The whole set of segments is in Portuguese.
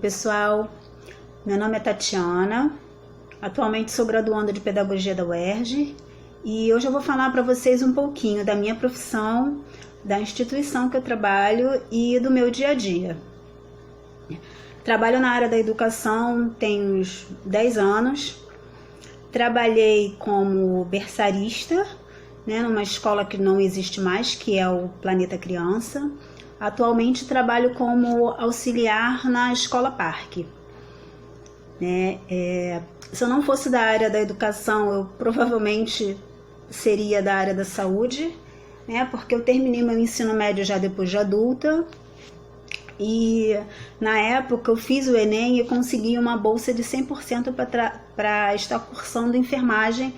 pessoal, meu nome é Tatiana, atualmente sou graduanda de Pedagogia da UERJ e hoje eu vou falar para vocês um pouquinho da minha profissão, da instituição que eu trabalho e do meu dia a dia. Trabalho na área da educação tem uns 10 anos, trabalhei como berçarista, numa escola que não existe mais, que é o Planeta Criança. Atualmente trabalho como auxiliar na Escola Parque. Se eu não fosse da área da educação, eu provavelmente seria da área da saúde, porque eu terminei meu ensino médio já depois de adulta. E na época eu fiz o Enem e consegui uma bolsa de 100% para estar cursando enfermagem,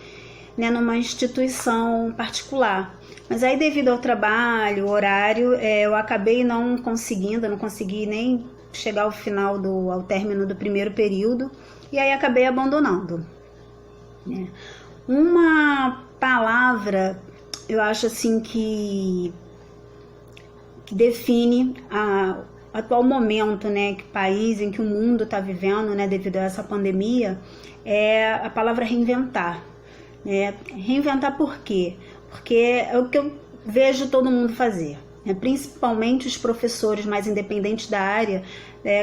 numa instituição particular. Mas aí, devido ao trabalho, horário, eu acabei não consegui nem chegar ao término do primeiro período, e aí acabei abandonando. Uma palavra, eu acho assim que define o atual momento, que país em que o mundo está vivendo, devido a essa pandemia, é a palavra reinventar. Reinventar por quê? Porque é o que eu vejo todo mundo fazer, principalmente os professores mais independentes da área,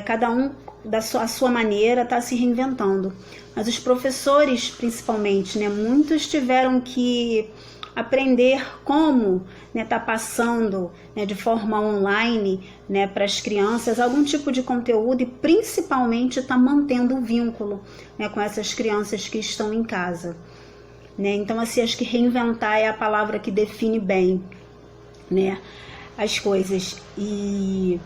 cada um da sua maneira está se reinventando. Mas os professores, principalmente, muitos tiveram que aprender como tá passando de forma online para as crianças algum tipo de conteúdo e principalmente está mantendo o vínculo com essas crianças que estão em casa. Então, assim, acho que reinventar é a palavra que define bem, as coisas. E,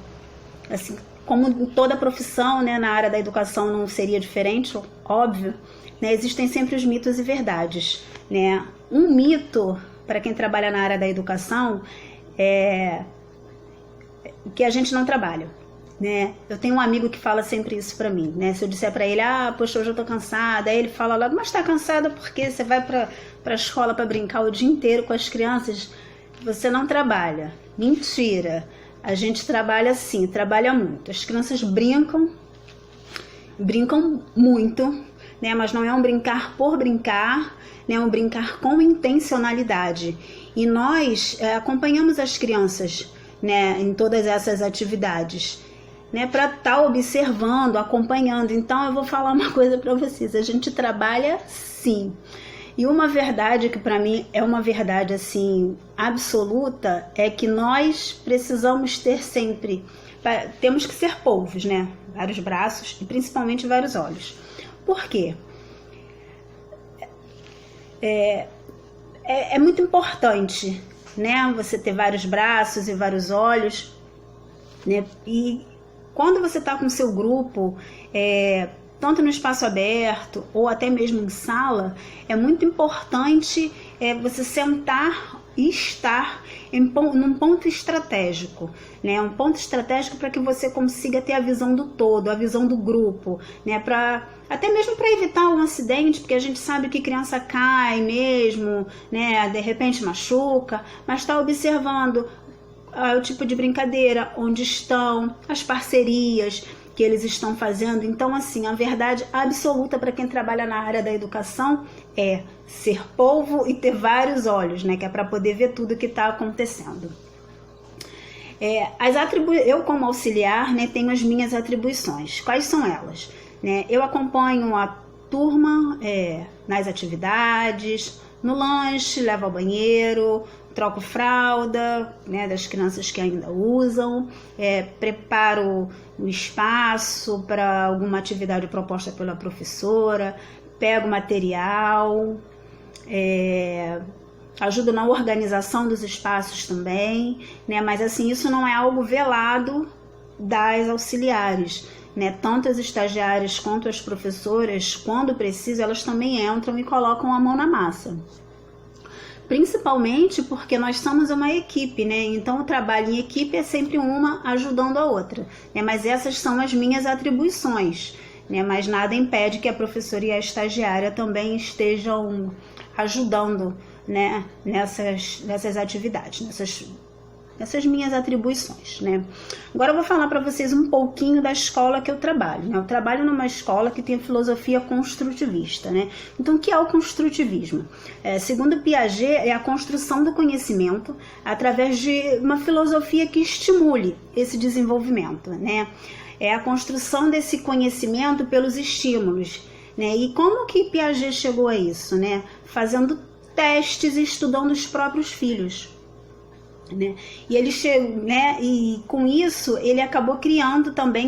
assim, como toda profissão, na área da educação não seria diferente, óbvio, existem sempre os mitos e verdades, Um mito, para quem trabalha na área da educação, é que a gente não trabalha. Eu tenho um amigo que fala sempre isso pra mim, se eu disser pra ele, poxa, hoje eu tô cansada, aí ele fala logo, mas tá cansada porque você vai pra escola pra brincar o dia inteiro com as crianças, você não trabalha. Mentira, a gente trabalha sim, trabalha muito. As crianças brincam muito, mas não é um brincar por brincar, é um brincar com intencionalidade. E nós acompanhamos as crianças, em todas essas atividades, para estar observando, acompanhando. Então eu vou falar uma coisa para vocês, a gente trabalha sim. E uma verdade que para mim é uma verdade assim absoluta é que nós precisamos ter sempre, temos que ser polvos, vários braços e principalmente vários olhos. Por quê? É muito importante, você ter vários braços e vários olhos, e quando você está com o seu grupo, tanto no espaço aberto ou até mesmo em sala, é muito importante você sentar e estar num ponto estratégico, um ponto estratégico para que você consiga ter a visão do todo, a visão do grupo, até mesmo para evitar um acidente, porque a gente sabe que criança cai mesmo, de repente machuca, mas está observando o tipo de brincadeira, onde estão, as parcerias que eles estão fazendo. Então, assim, a verdade absoluta para quem trabalha na área da educação é ser polvo e ter vários olhos, que é para poder ver tudo que está acontecendo. Eu, como auxiliar, tenho as minhas atribuições. Quais são elas? Eu acompanho a turma nas atividades, no lanche, levo ao banheiro, troco fralda, das crianças que ainda usam, preparo o espaço para alguma atividade proposta pela professora, pego material, ajudo na organização dos espaços também, mas assim, isso não é algo velado das auxiliares, tanto as estagiárias quanto as professoras, quando precisa, elas também entram e colocam a mão na massa. Principalmente porque nós somos uma equipe, então o trabalho em equipe é sempre uma ajudando a outra, mas essas são as minhas atribuições, mas nada impede que a professora e a estagiária também estejam ajudando, nessas atividades, essas minhas atribuições, né? Agora eu vou falar para vocês um pouquinho da escola que eu trabalho, né? Eu trabalho numa escola que tem filosofia construtivista, né? Então, o que é o construtivismo? Segundo Piaget, é a construção do conhecimento através de uma filosofia que estimule esse desenvolvimento, né? É a construção desse conhecimento pelos estímulos, né? E como que Piaget chegou a isso, né? Fazendo testes e estudando os próprios filhos, né? E ele chegou, né? E com isso ele acabou criando também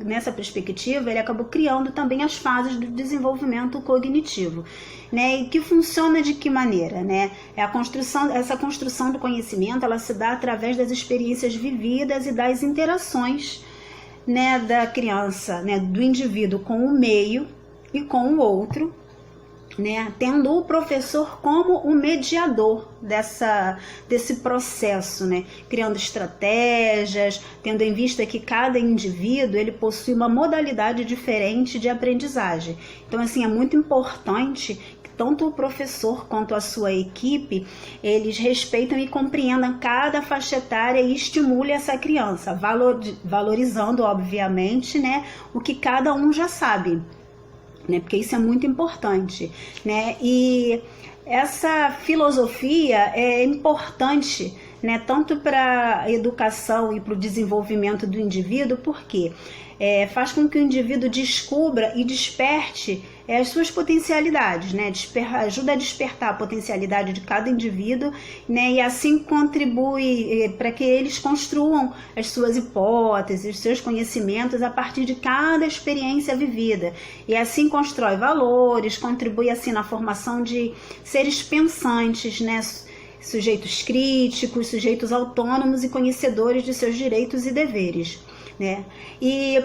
nessa perspectiva ele acabou criando também as fases do desenvolvimento cognitivo, né? E que funciona de que maneira, né? Essa construção do conhecimento, ela se dá através das experiências vividas e das interações, né, da criança, né, do indivíduo com o meio e com o outro, né, tendo o professor como o mediador desse processo, né, criando estratégias, tendo em vista que cada indivíduo ele possui uma modalidade diferente de aprendizagem. Então, assim, é muito importante que tanto o professor quanto a sua equipe, eles respeitam e compreendam cada faixa etária e estimule essa criança, valorizando, obviamente, né, o que cada um já sabe, né, porque isso é muito importante, né? E essa filosofia é importante, né, tanto para a educação e para o desenvolvimento do indivíduo, porque faz com que o indivíduo descubra e desperte as suas potencialidades, né? Ajuda a despertar a potencialidade de cada indivíduo, né? E assim contribui para que eles construam as suas hipóteses, os seus conhecimentos a partir de cada experiência vivida. E assim constrói valores, contribui assim na formação de seres pensantes, né? Sujeitos críticos, sujeitos autônomos e conhecedores de seus direitos e deveres, né? E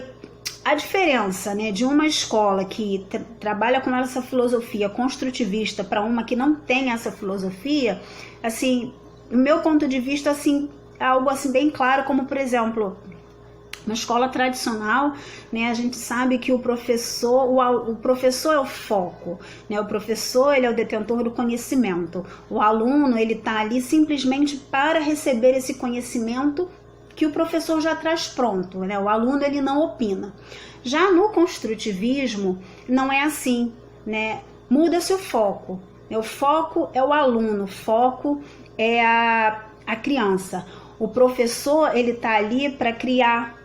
a diferença, né, de uma escola que trabalha com essa filosofia construtivista para uma que não tem essa filosofia, assim, do meu ponto de vista, assim, é algo assim bem claro, como por exemplo, na escola tradicional, né, a gente sabe que o professor é o foco, né? O professor, ele é o detentor do conhecimento. O aluno, ele está ali simplesmente para receber esse conhecimento que o professor já traz pronto, né? O aluno, ele não opina. Já no construtivismo não é assim, né? Muda-se o foco. O foco é o aluno, o foco é a criança. O professor, ele está ali para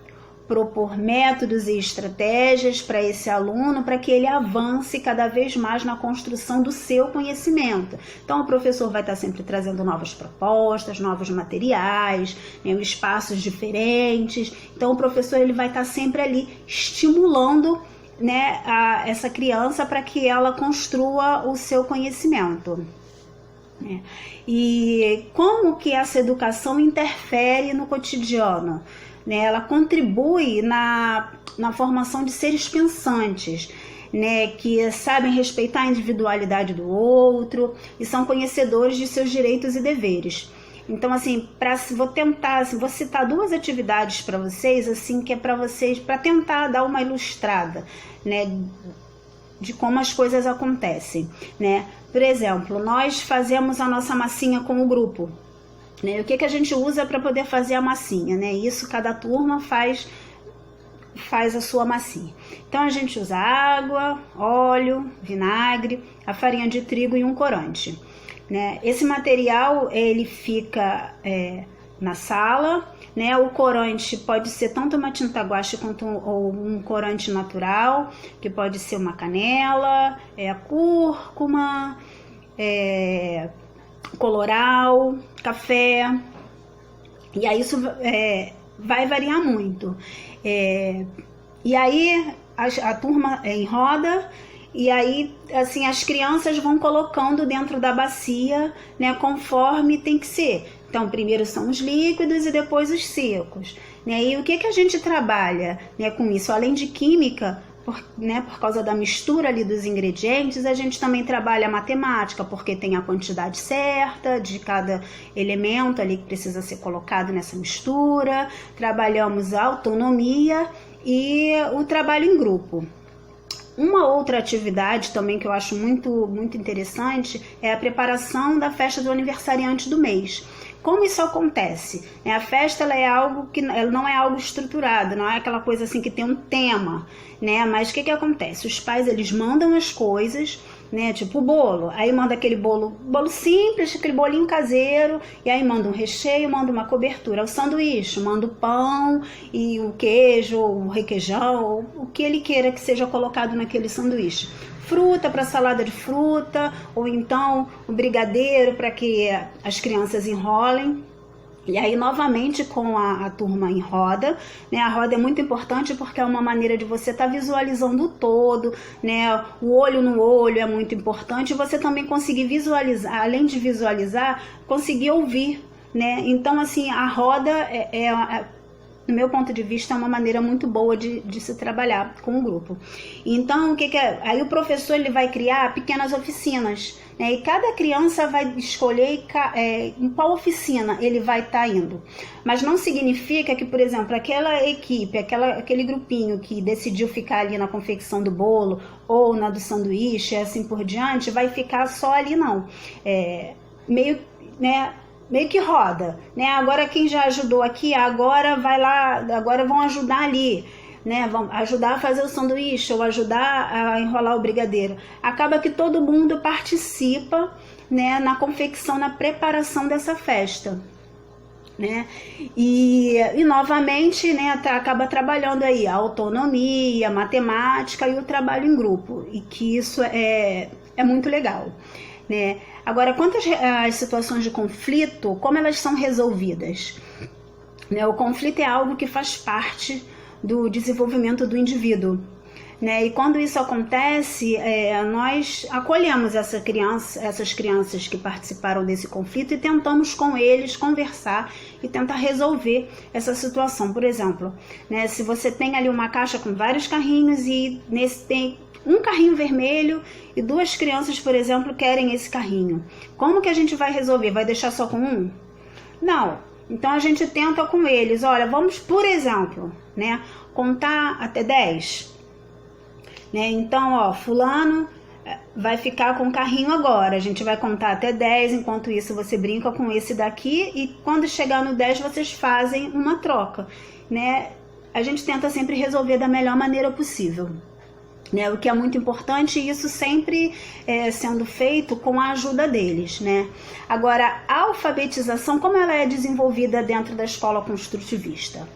propor métodos e estratégias para esse aluno, para que ele avance cada vez mais na construção do seu conhecimento. Então, o professor vai estar sempre trazendo novas propostas, novos materiais, né, espaços diferentes. Então, o professor ele vai estar sempre ali estimulando, né, essa criança para que ela construa o seu conhecimento. E como que essa educação interfere no cotidiano? Ela contribui na formação de seres pensantes, né, que sabem respeitar a individualidade do outro e são conhecedores de seus direitos e deveres. Então, assim, vou citar duas atividades para vocês, assim, que é para tentar dar uma ilustrada, né, de como as coisas acontecem, né? Por exemplo, nós fazemos a nossa massinha com o grupo. Né? O que a gente usa para poder fazer a massinha, né? Isso, cada turma faz a sua massinha. Então a gente usa água, óleo, vinagre, a farinha de trigo e um corante, né? Esse material ele fica na sala, né? O corante pode ser tanto uma tinta guache quanto um corante natural, que pode ser uma canela, cúrcuma, coloral, café, e aí isso vai variar muito. E aí a turma enroda, e aí assim as crianças vão colocando dentro da bacia, né, conforme tem que ser. Então, primeiro são os líquidos e depois os secos, né? E o que a gente trabalha, né, com isso? Além de química, por causa da mistura ali dos ingredientes, a gente também trabalha a matemática, porque tem a quantidade certa de cada elemento ali que precisa ser colocado nessa mistura. Trabalhamos a autonomia e o trabalho em grupo. Uma outra atividade também que eu acho muito, muito interessante é a preparação da festa do aniversariante do mês. Como isso acontece? A festa ela é algo que ela não é algo estruturado, não é aquela coisa assim que tem um tema, né? Mas o que acontece? Os pais eles mandam as coisas, né? Tipo o bolo, aí manda aquele bolo simples, aquele bolinho caseiro, e aí manda um recheio, manda uma cobertura. O sanduíche, manda o pão e o queijo, o requeijão, o que ele queira que seja colocado naquele sanduíche. Fruta para salada de fruta, ou então o brigadeiro para que as crianças enrolem. E aí, novamente, com a turma em roda, né? A roda é muito importante porque é uma maneira de você estar visualizando o todo, né? O olho no olho é muito importante. Você também conseguir visualizar, além de visualizar, conseguir ouvir, né? Então, assim, a roda do meu ponto de vista, é uma maneira muito boa de se trabalhar com o grupo. Então, o que é? Aí o professor ele vai criar pequenas oficinas, né? E cada criança vai escolher em qual oficina ele vai estar indo. Mas não significa que, por exemplo, aquela equipe, aquele grupinho que decidiu ficar ali na confecção do bolo ou na do sanduíche, assim por diante, vai ficar só ali, não. Meio que roda, né? Agora quem já ajudou aqui, agora vai lá, agora vão ajudar ali, né? Vão ajudar a fazer o sanduíche ou ajudar a enrolar o brigadeiro. Acaba que todo mundo participa, né, na confecção, na preparação dessa festa, né? E novamente, né, acaba trabalhando aí a autonomia, a matemática e o trabalho em grupo, e que isso é muito legal, né? Agora, quanto às situações de conflito, como elas são resolvidas? Né, o conflito é algo que faz parte do desenvolvimento do indivíduo, né? E quando isso acontece, nós acolhemos essas crianças que participaram desse conflito e tentamos com eles conversar e tentar resolver essa situação. Por exemplo, né, se você tem ali uma caixa com vários carrinhos e nesse tem um carrinho vermelho e duas crianças, por exemplo, querem esse carrinho. Como que a gente vai resolver? Vai deixar só com um? Não. Então a gente tenta com eles, olha, vamos, por exemplo, né, contar até 10. Né? Então, ó, fulano vai ficar com o carrinho agora. A gente vai contar até 10, enquanto isso você brinca com esse daqui e quando chegar no 10 vocês fazem uma troca, né? A gente tenta sempre resolver da melhor maneira possível. Né, o que é muito importante, e isso sempre sendo feito com a ajuda deles, né? Agora, a alfabetização, como ela é desenvolvida dentro da escola construtivista?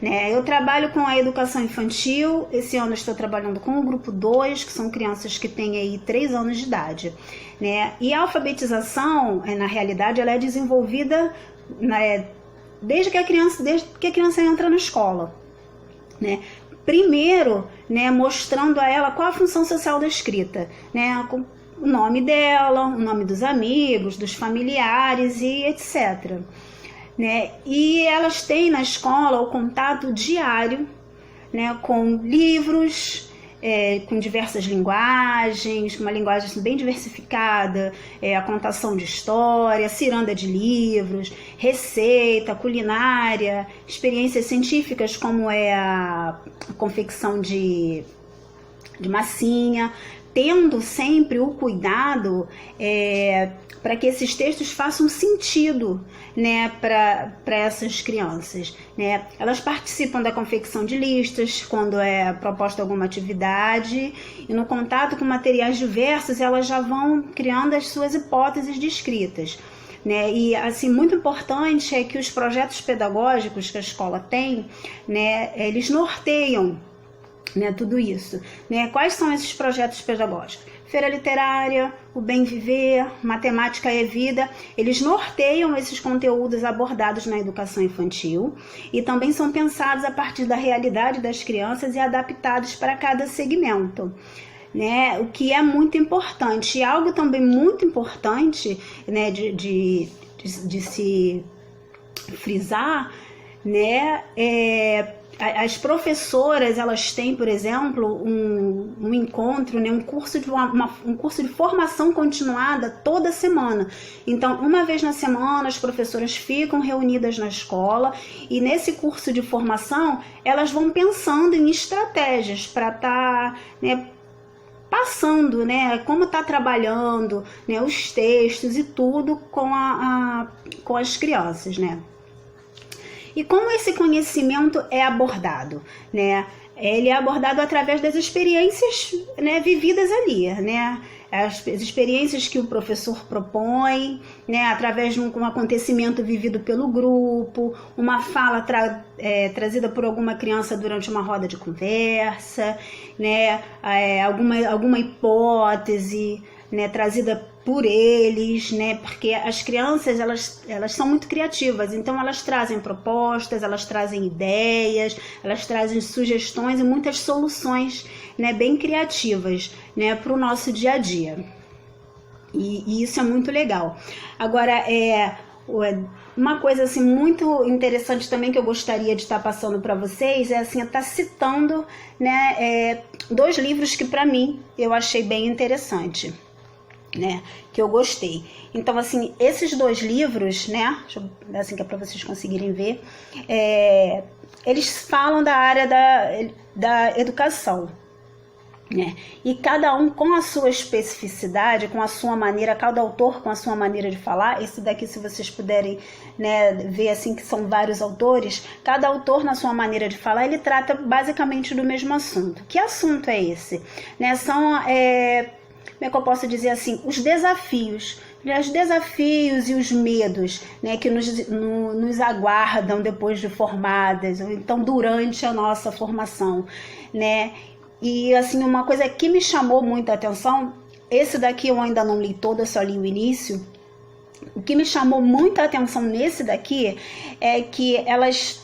Né, eu trabalho com a educação infantil, esse ano eu estou trabalhando com o grupo 2, que são crianças que têm aí 3 anos de idade. Né? E a alfabetização, na realidade, ela é desenvolvida desde que a criança entra na escola. Né? Primeiro, né, mostrando a ela qual a função social da escrita, né, com o nome dela, o nome dos amigos, dos familiares e etc. Né, e elas têm na escola o contato diário, né, com livros, com diversas linguagens, uma linguagem bem diversificada, a contação de história, ciranda de livros, receita, culinária, experiências científicas como é a confecção de massinha, tendo sempre o cuidado para que esses textos façam sentido, né, para essas crianças. Né? Elas participam da confecção de listas quando é proposta alguma atividade e no contato com materiais diversos elas já vão criando as suas hipóteses de escritas. Né? E assim, muito importante é que os projetos pedagógicos que a escola tem, né, eles norteiam, né, tudo isso. Né? Quais são esses projetos pedagógicos? Feira literária, o bem viver, matemática e vida, eles norteiam esses conteúdos abordados na educação infantil e também são pensados a partir da realidade das crianças e adaptados para cada segmento. Né? O que é muito importante. E algo também muito importante, né, de se frisar, né, as professoras, elas têm, por exemplo, um encontro, né, um curso de formação continuada toda semana. Então, uma vez na semana, as professoras ficam reunidas na escola e nesse curso de formação, elas vão pensando em estratégias para estar, né, passando, né, como está trabalhando, né, os textos e tudo com as crianças, né. E como esse conhecimento é abordado, né? Ele é abordado através das experiências, né, vividas ali, né? As experiências que o professor propõe, né, através de um acontecimento vivido pelo grupo, uma fala trazida por alguma criança durante uma roda de conversa, né, alguma hipótese, né, trazida por eles, né, porque as crianças elas são muito criativas, então elas trazem propostas, elas trazem ideias, elas trazem sugestões e muitas soluções, né, bem criativas, né, para o nosso dia a dia, e isso é muito legal. Agora, uma coisa assim muito interessante também que eu gostaria de estar passando para vocês é assim, estar citando, né, 2 livros que para mim eu achei bem interessante, né, que eu gostei. Então, assim, esses 2 livros, né, deixa eu dar assim que é para vocês conseguirem ver, eles falam da área da educação, né, e cada um com a sua especificidade, com a sua maneira, cada autor com a sua maneira de falar. Esse daqui, se vocês puderem, né, ver assim que são vários autores, cada autor na sua maneira de falar, ele trata basicamente do mesmo assunto. Que assunto é esse? Né, são como é que eu posso dizer assim, os desafios e os medos, né, que nos aguardam depois de formadas, ou então durante a nossa formação, né? E assim, uma coisa que me chamou muita atenção, esse daqui eu ainda não li todo, eu só li o início. O que me chamou muita atenção nesse daqui é que elas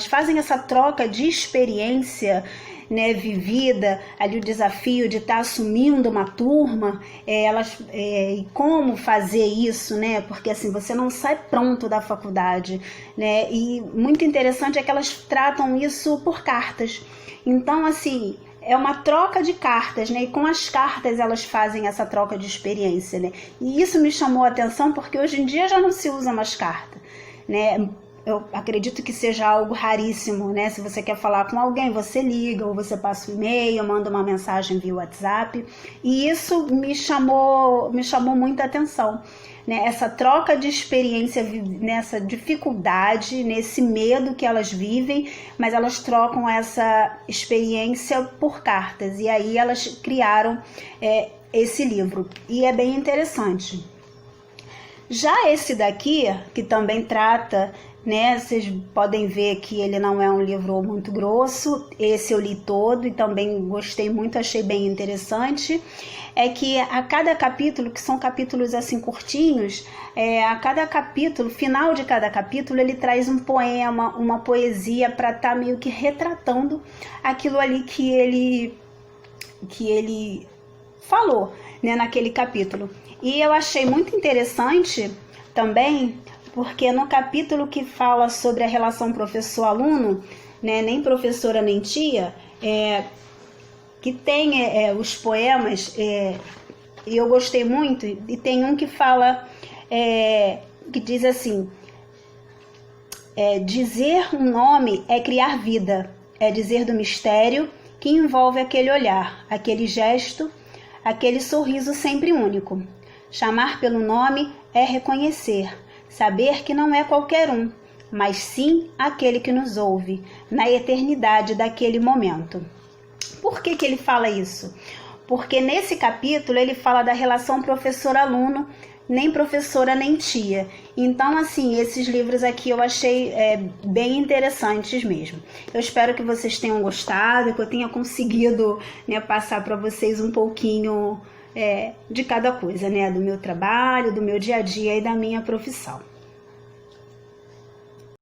fazem essa troca de experiência, né, vivida, ali o desafio de estar assumindo uma turma, e como fazer isso, né, porque assim, você não sai pronto da faculdade, né, e muito interessante é que elas tratam isso por cartas. Então, assim, é uma troca de cartas, né, e com as cartas elas fazem essa troca de experiência, né, e isso me chamou a atenção porque hoje em dia já não se usa mais carta, né. Eu acredito que seja algo raríssimo, né? Se você quer falar com alguém, você liga, ou você passa um e-mail, manda uma mensagem via WhatsApp. E isso me chamou muita atenção, né? Essa troca de experiência, nessa dificuldade, nesse medo que elas vivem, mas elas trocam essa experiência por cartas. E aí elas criaram esse livro. E é bem interessante. Já esse daqui, que também trata, né, vocês podem ver que ele não é um livro muito grosso, esse eu li todo e também gostei muito, achei bem interessante, é que a cada capítulo, que são capítulos assim curtinhos, a cada capítulo, final de cada capítulo, ele traz um poema, uma poesia para estar meio que retratando aquilo ali que ele falou, né, naquele capítulo. E eu achei muito interessante também, porque no capítulo que fala sobre a relação professor-aluno, né, nem professora nem tia, que tem os poemas, e eu gostei muito, e tem um que fala, que diz assim, dizer um nome é criar vida, é dizer do mistério que envolve aquele olhar, aquele gesto, aquele sorriso sempre único. Chamar pelo nome é reconhecer, saber que não é qualquer um, mas sim aquele que nos ouve, na eternidade daquele momento. Por que ele fala isso? Porque nesse capítulo ele fala da relação professor-aluno, nem professora nem tia. Então, assim, esses livros aqui eu achei bem interessantes mesmo. Eu espero que vocês tenham gostado, que eu tenha conseguido, né, passar para vocês um pouquinho de cada coisa, né, do meu trabalho, do meu dia a dia e da minha profissão.